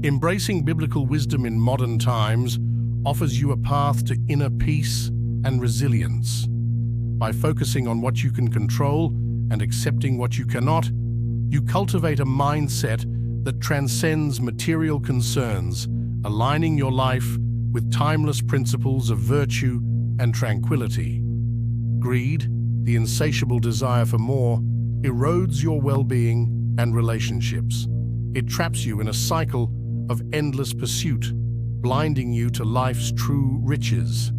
Embracing biblical wisdom in modern times offers you a path to inner peace and resilience. By focusing on what you can control and accepting what you cannot, you cultivate a mindset that transcends material concerns, aligning your life with timeless principles of virtue and tranquility. Greed, the insatiable desire for more, erodes your well-being and relationships. It traps you in a cycle of endless pursuit, blinding you to life's true riches.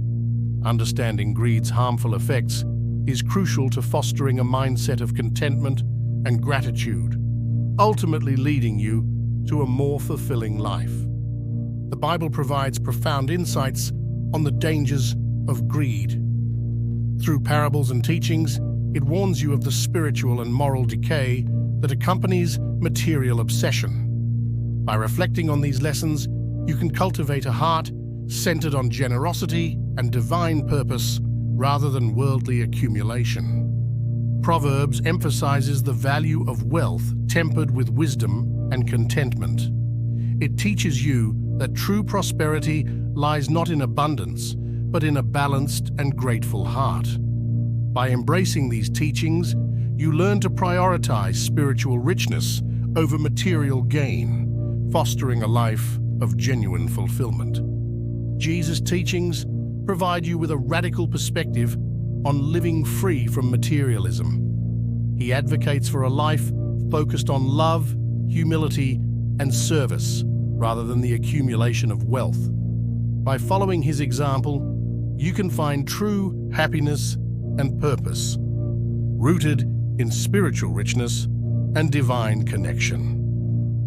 Understanding greed's harmful effects is crucial to fostering a mindset of contentment and gratitude, ultimately leading you to a more fulfilling life. The Bible provides profound insights on the dangers of greed. Through parables and teachings, it warns you of the spiritual and moral decay that accompanies material obsession. By reflecting on these lessons, you can cultivate a heart centered on generosity and divine purpose rather than worldly accumulation. Proverbs emphasizes the value of wealth tempered with wisdom and contentment. It teaches you that true prosperity lies not in abundance, but in a balanced and grateful heart. By embracing these teachings, you learn to prioritize spiritual richness over material gain, fostering a life of genuine fulfillment. Jesus' teachings provide you with a radical perspective on living free from materialism. He advocates for a life focused on love, humility, and service, rather than the accumulation of wealth. By following his example, you can find true happiness and purpose, rooted in spiritual richness and divine connection.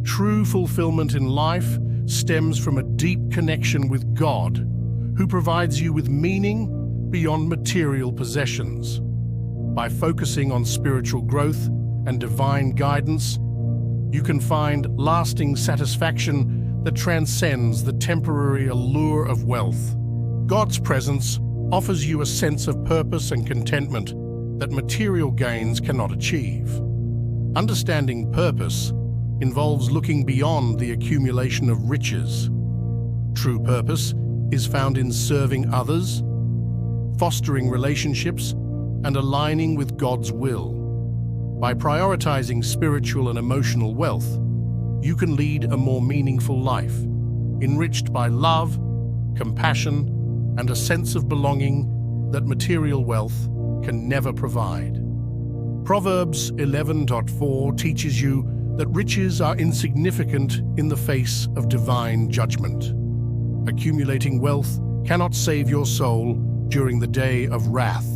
True fulfillment in life stems from a deep connection with God, who provides you with meaning beyond material possessions. By focusing on spiritual growth and divine guidance, you can find lasting satisfaction that transcends the temporary allure of wealth. God's presence offers you a sense of purpose and contentment that material gains cannot achieve. Understanding purpose involves looking beyond the accumulation of riches. True purpose is found in serving others, fostering relationships, and aligning with God's will. By prioritizing spiritual and emotional wealth, you can lead a more meaningful life, enriched by love, compassion, and a sense of belonging that material wealth can never provide. Proverbs 11:4 teaches you that riches are insignificant in the face of divine judgment. Accumulating wealth cannot save your soul during the day of wrath.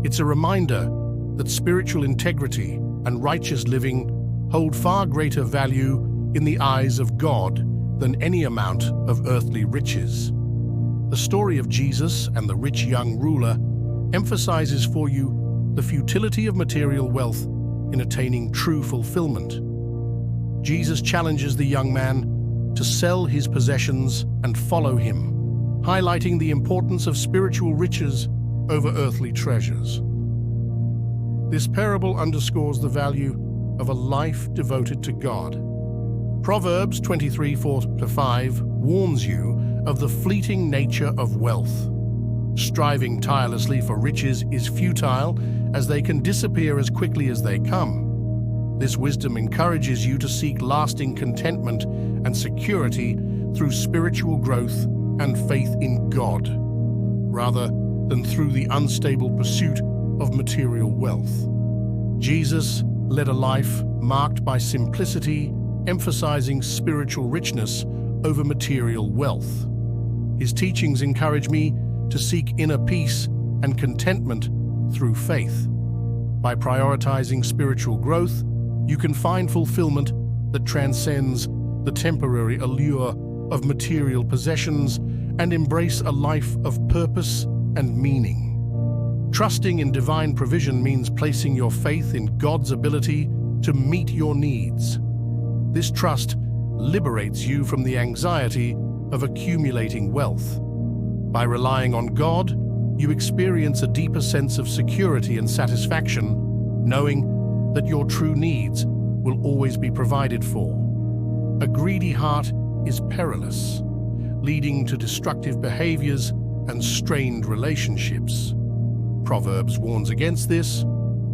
It's a reminder that spiritual integrity and righteous living hold far greater value in the eyes of God than any amount of earthly riches. The story of Jesus and the rich young ruler emphasizes for you the futility of material wealth in attaining true fulfillment. Jesus challenges the young man to sell his possessions and follow him, highlighting the importance of spiritual riches over earthly treasures. This parable underscores the value of a life devoted to God. Proverbs 23:4-5 warns you of the fleeting nature of wealth. Striving tirelessly for riches is futile, as they can disappear as quickly as they come. This wisdom encourages you to seek lasting contentment and security through spiritual growth and faith in God, rather than through the unstable pursuit of material wealth. Jesus led a life marked by simplicity, emphasizing spiritual richness over material wealth. His teachings encourage me to seek inner peace and contentment through faith. By prioritizing spiritual growth, you can find fulfillment that transcends the temporary allure of material possessions and embrace a life of purpose and meaning. Trusting in divine provision means placing your faith in God's ability to meet your needs. This trust liberates you from the anxiety of accumulating wealth. By relying on God, you experience a deeper sense of security and satisfaction, knowing that your true needs will always be provided for. A greedy heart is perilous, leading to destructive behaviors and strained relationships. Proverbs warns against this,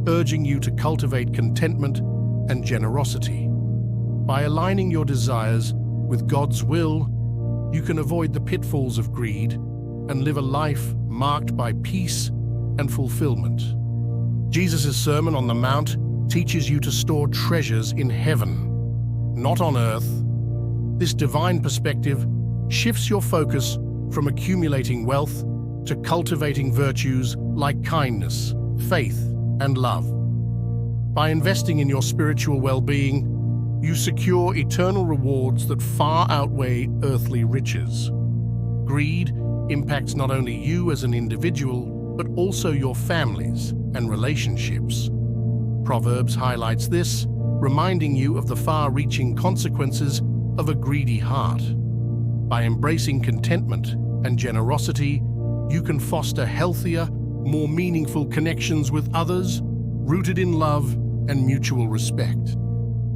urging you to cultivate contentment and generosity. By aligning your desires with God's will, you can avoid the pitfalls of greed and live a life marked by peace and fulfillment. Jesus' Sermon on the Mount teaches you to store treasures in heaven, not on earth. This divine perspective shifts your focus from accumulating wealth to cultivating virtues like kindness, faith, and love. By investing in your spiritual well-being, you secure eternal rewards that far outweigh earthly riches. Greed impacts not only you as an individual, but also your families and relationships. Proverbs highlights this, reminding you of the far-reaching consequences of a greedy heart. By embracing contentment and generosity, you can foster healthier, more meaningful connections with others, rooted in love and mutual respect.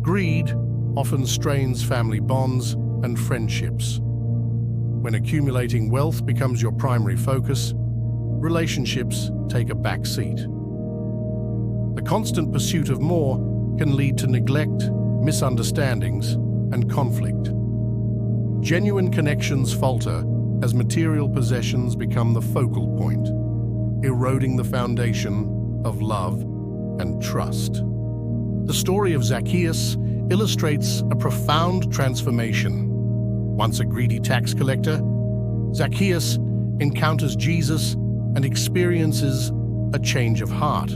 Greed often strains family bonds and friendships. When accumulating wealth becomes your primary focus, relationships take a back seat. The constant pursuit of more can lead to neglect, misunderstandings, and conflict. Genuine connections falter as material possessions become the focal point, eroding the foundation of love and trust. The story of Zacchaeus illustrates a profound transformation. Once a greedy tax collector, Zacchaeus encounters Jesus and experiences a change of heart.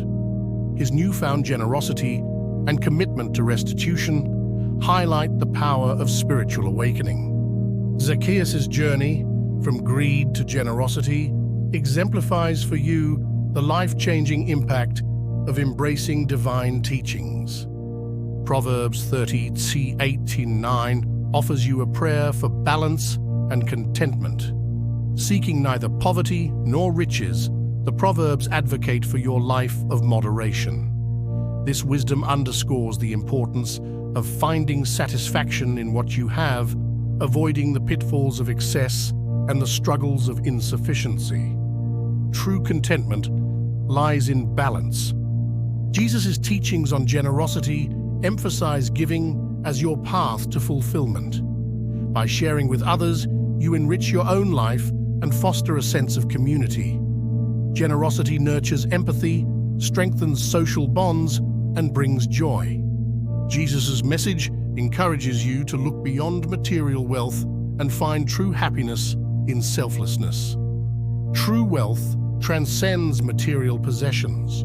His newfound generosity and commitment to restitution highlight the power of spiritual awakening. Zacchaeus' journey from greed to generosity exemplifies for you the life-changing impact of embracing divine teachings. Proverbs 30:8-9 offers you a prayer for balance and contentment. Seeking neither poverty nor riches, the Proverbs advocate for your life of moderation. This wisdom underscores the importance of finding satisfaction in what you have, avoiding the pitfalls of excess and the struggles of insufficiency. True contentment lies in balance. Jesus' teachings on generosity emphasize giving as your path to fulfillment. By sharing with others, you enrich your own life and foster a sense of community. Generosity nurtures empathy, strengthens social bonds, and brings joy. Jesus' message encourages you to look beyond material wealth and find true happiness in selflessness. True wealth transcends material possessions.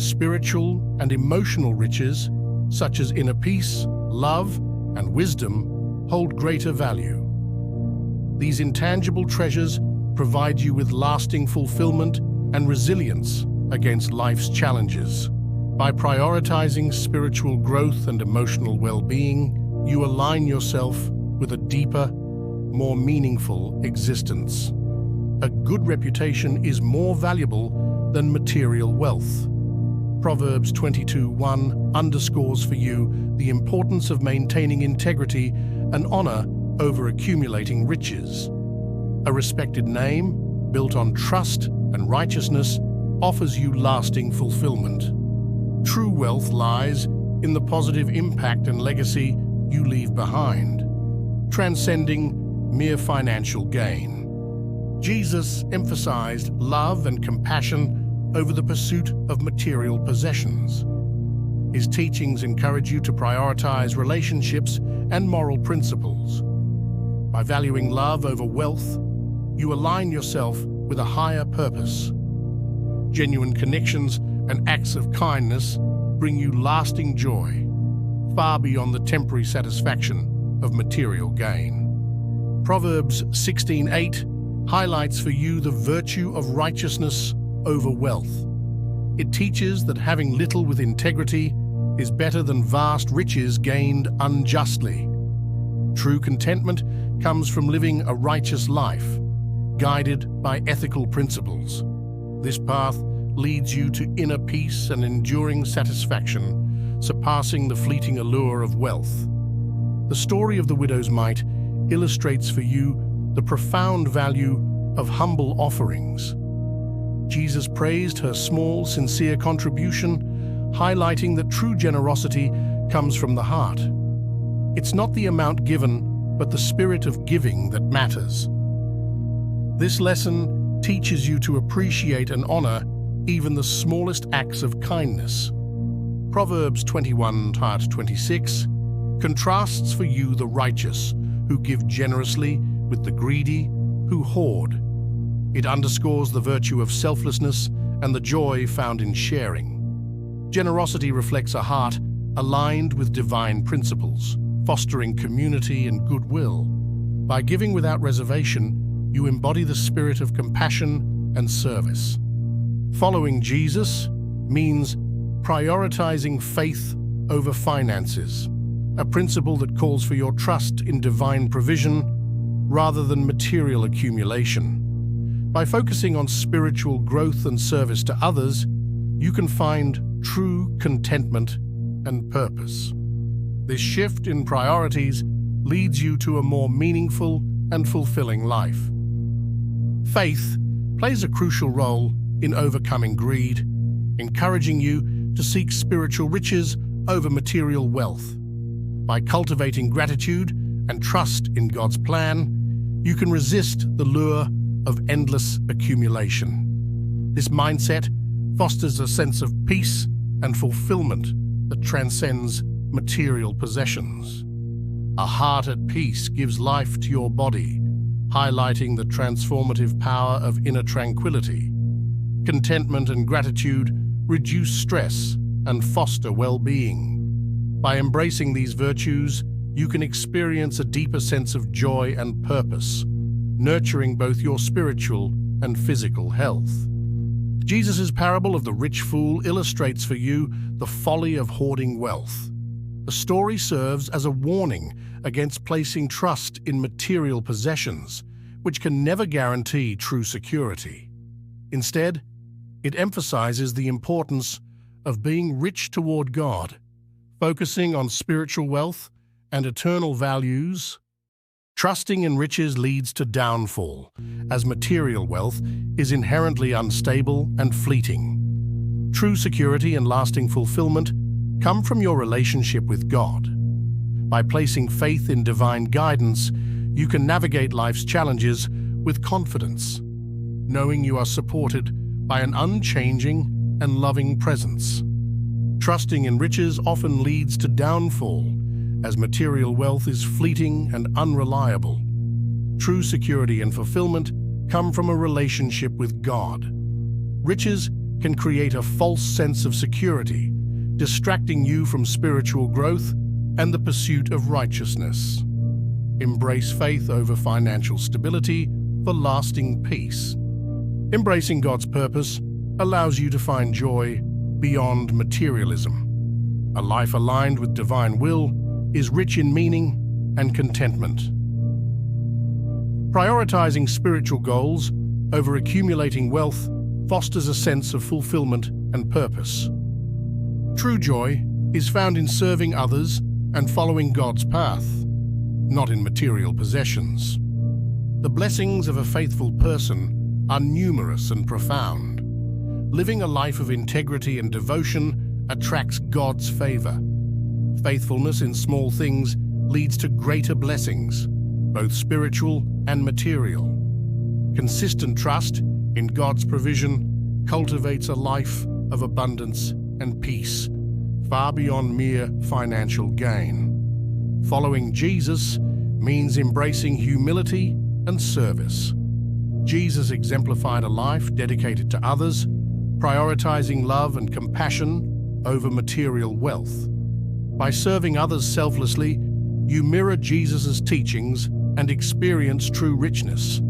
Spiritual and emotional riches, such as inner peace, love, and wisdom, hold greater value. These intangible treasures provide you with lasting fulfillment and resilience against life's challenges. By prioritizing spiritual growth and emotional well-being, you align yourself with a deeper, more meaningful existence. A good reputation is more valuable than material wealth. Proverbs 22:1 underscores for you the importance of maintaining integrity and honor over accumulating riches. A respected name, built on trust and righteousness, offers you lasting fulfillment. True wealth lies in the positive impact and legacy you leave behind, transcending mere financial gain. Jesus emphasized love and compassion over the pursuit of material possessions. His teachings encourage you to prioritize relationships and moral principles. By valuing love over wealth, you align yourself with a higher purpose. Genuine connections and acts of kindness bring you lasting joy, far beyond the temporary satisfaction of material gain. Proverbs 16:8 highlights for you the virtue of righteousness over wealth. It teaches that having little with integrity is better than vast riches gained unjustly. True contentment comes from living a righteous life, guided by ethical principles. This path leads you to inner peace and enduring satisfaction, surpassing the fleeting allure of wealth. The story of the widow's mite illustrates for you the profound value of humble offerings. Jesus praised her small, sincere contribution, highlighting that true generosity comes from the heart. It's not the amount given, but the spirit of giving that matters. This lesson teaches you to appreciate and honor even the smallest acts of kindness. Proverbs 21:26 contrasts for you the righteous who give generously with the greedy who hoard. It underscores the virtue of selflessness and the joy found in sharing. Generosity reflects a heart aligned with divine principles, fostering community and goodwill. By giving without reservation, you embody the spirit of compassion and service. Following Jesus means prioritizing faith over finances, a principle that calls for your trust in divine provision rather than material accumulation. By focusing on spiritual growth and service to others, you can find true contentment and purpose. This shift in priorities leads you to a more meaningful and fulfilling life. Faith plays a crucial role in overcoming greed, encouraging you to seek spiritual riches over material wealth. By cultivating gratitude and trust in God's plan, you can resist the lure of endless accumulation. This mindset fosters a sense of peace and fulfillment that transcends material possessions. A heart at peace gives life to your body, highlighting the transformative power of inner tranquility. Contentment and gratitude reduce stress and foster well-being. By embracing these virtues, you can experience a deeper sense of joy and purpose, nurturing both your spiritual and physical health. Jesus' parable of the rich fool illustrates for you the folly of hoarding wealth. The story serves as a warning against placing trust in material possessions, which can never guarantee true security. Instead, it emphasizes the importance of being rich toward God, focusing on spiritual wealth and eternal values. Trusting in riches leads to downfall, as material wealth is inherently unstable and fleeting. True security and lasting fulfillment come from your relationship with God. By placing faith in divine guidance, you can navigate life's challenges with confidence, knowing you are supported by an unchanging and loving presence. Trusting in riches often leads to downfall, as material wealth is fleeting and unreliable. True security and fulfillment come from a relationship with God. Riches can create a false sense of security, distracting you from spiritual growth and the pursuit of righteousness. Embrace faith over financial stability for lasting peace. Embracing God's purpose allows you to find joy beyond materialism. A life aligned with divine will is rich in meaning and contentment. Prioritizing spiritual goals over accumulating wealth fosters a sense of fulfillment and purpose. True joy is found in serving others and following God's path, not in material possessions. The blessings of a faithful person are numerous and profound. Living a life of integrity and devotion attracts God's favor. Faithfulness in small things leads to greater blessings, both spiritual and material. Consistent trust in God's provision cultivates a life of abundance and peace, far beyond mere financial gain. Following Jesus means embracing humility and service. Jesus exemplified a life dedicated to others, prioritizing love and compassion over material wealth. By serving others selflessly, you mirror Jesus' teachings and experience true richness.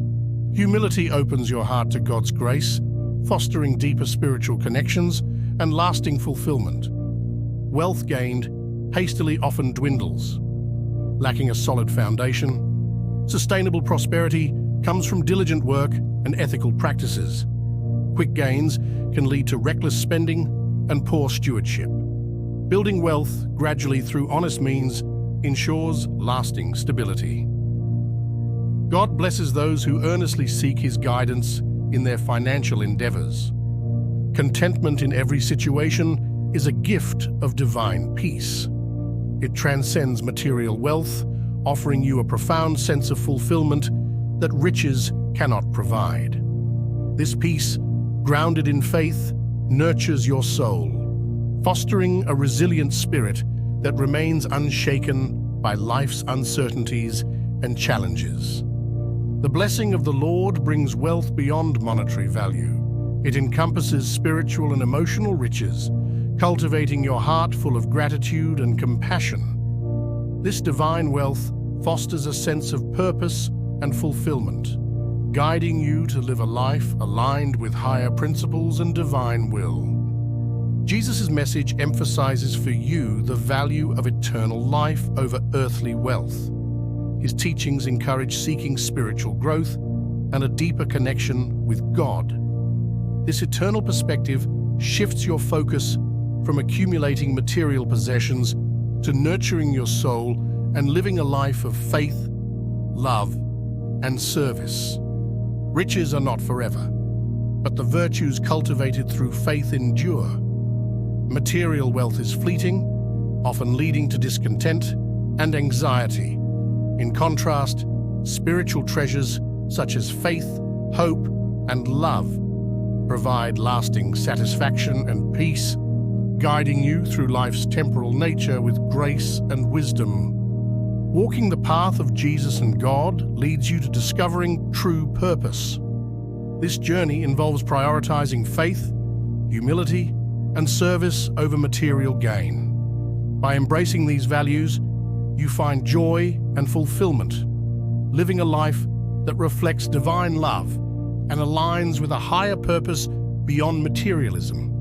Humility opens your heart to God's grace, fostering deeper spiritual connections and lasting fulfillment. Wealth gained hastily often dwindles. Lacking a solid foundation, sustainable prosperity comes from diligent work and ethical practices. Quick gains can lead to reckless spending and poor stewardship. Building wealth gradually through honest means ensures lasting stability. God blesses those who earnestly seek His guidance in their financial endeavors. Contentment in every situation is a gift of divine peace. It transcends material wealth, offering you a profound sense of fulfillment that riches cannot provide. This peace, grounded in faith, nurtures your soul, fostering a resilient spirit that remains unshaken by life's uncertainties and challenges. The blessing of the Lord brings wealth beyond monetary value. It encompasses spiritual and emotional riches, cultivating your heart full of gratitude and compassion. This divine wealth fosters a sense of purpose and fulfillment, guiding you to live a life aligned with higher principles and divine will. Jesus' message emphasizes for you the value of eternal life over earthly wealth. His teachings encourage seeking spiritual growth and a deeper connection with God. This eternal perspective shifts your focus from accumulating material possessions to nurturing your soul and living a life of faith, love, and service. Riches are not forever, but the virtues cultivated through faith endure. Material wealth is fleeting, often leading to discontent and anxiety. In contrast, spiritual treasures such as faith, hope, and love provide lasting satisfaction and peace, guiding you through life's temporal nature with grace and wisdom. Walking the path of Jesus and God leads you to discovering true purpose. This journey involves prioritizing faith, humility, and service over material gain. By embracing these values, you find joy and fulfillment, living a life that reflects divine love and aligns with a higher purpose beyond materialism.